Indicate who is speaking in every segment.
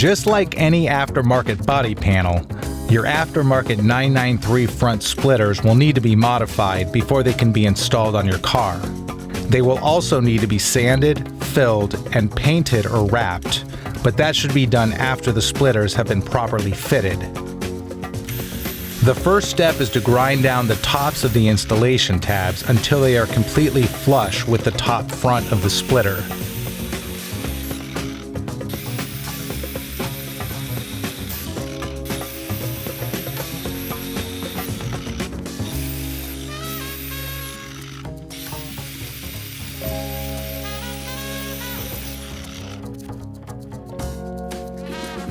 Speaker 1: Just like any aftermarket body panel, your aftermarket 993 front splitters will need to be modified before they can be installed on your car. They will also need to be sanded, filled, and painted or wrapped, but that should be done after the splitters have been properly fitted. The first step is to grind down the tops of the installation tabs until they are completely flush with the top front of the splitter.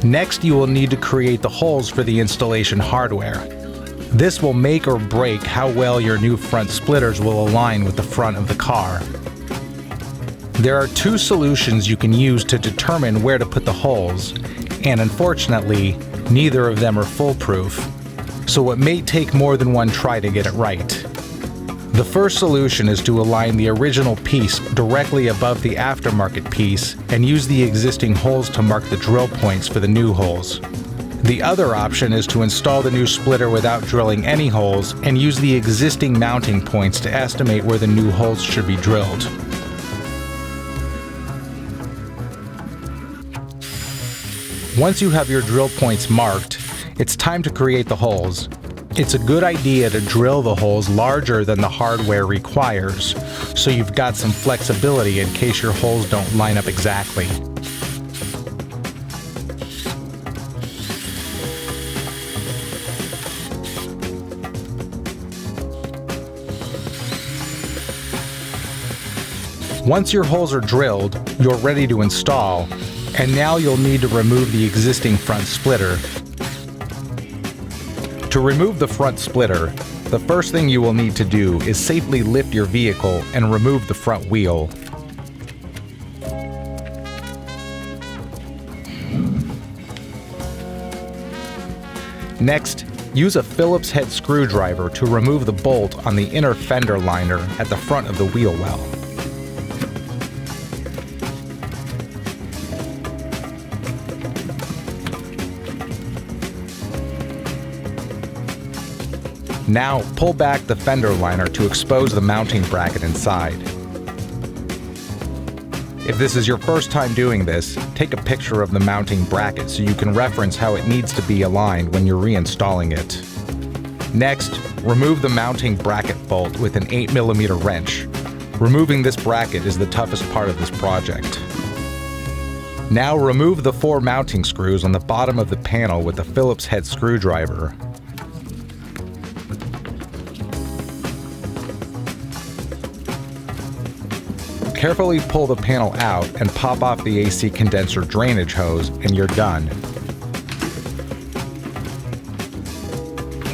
Speaker 1: Next, you will need to create the holes for the installation hardware. This will make or break how well your new front splitters will align with the front of the car. There are two solutions you can use to determine where to put the holes, and unfortunately, neither of them are foolproof, so it may take more than one try to get it right. The first solution is to align the original piece directly above the aftermarket piece and use the existing holes to mark the drill points for the new holes. The other option is to install the new splitter without drilling any holes and use the existing mounting points to estimate where the new holes should be drilled. Once you have your drill points marked, it's time to create the holes. It's a good idea to drill the holes larger than the hardware requires, so you've got some flexibility in case your holes don't line up exactly. Once your holes are drilled, you're ready to install, and now you'll need to remove the existing front splitter. To remove the front splitter, the first thing you will need to do is safely lift your vehicle and remove the front wheel. Next, use a Phillips head screwdriver to remove the bolt on the inner fender liner at the front of the wheel well. Now, pull back the fender liner to expose the mounting bracket inside. If this is your first time doing this, take a picture of the mounting bracket so you can reference how it needs to be aligned when you're reinstalling it. Next, remove the mounting bracket bolt with an 8mm wrench. Removing this bracket is the toughest part of this project. Now remove the 4 mounting screws on the bottom of the panel with a Phillips head screwdriver. Carefully pull the panel out and pop off the AC condenser drainage hose, and you're done.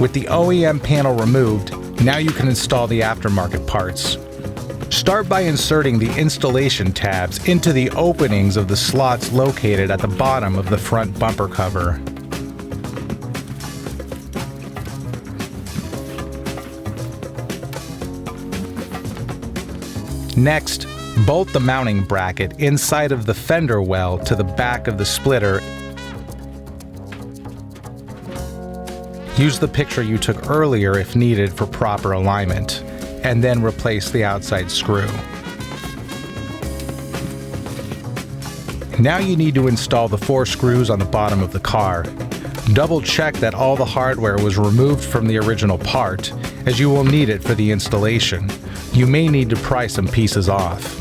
Speaker 1: With the OEM panel removed, now you can install the aftermarket parts. Start by inserting the installation tabs into the openings of the slots located at the bottom of the front bumper cover. Next, bolt the mounting bracket inside of the fender well to the back of the splitter. Use the picture you took earlier if needed for proper alignment, and then replace the outside screw. Now you need to install the 4 screws on the bottom of the car. Double check that all the hardware was removed from the original part, as you will need it for the installation. You may need to pry some pieces off.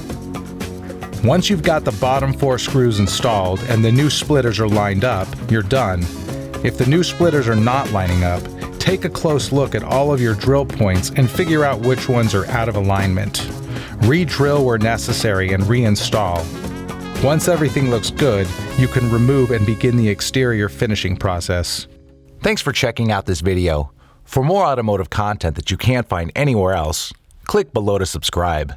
Speaker 1: Once you've got the bottom 4 screws installed and the new splitters are lined up, you're done. If the new splitters are not lining up, take a close look at all of your drill points and figure out which ones are out of alignment. Re-drill where necessary and reinstall. Once everything looks good, you can remove and begin the exterior finishing process.
Speaker 2: Thanks for checking out this video. For more automotive content that you can't find anywhere else, click below to subscribe.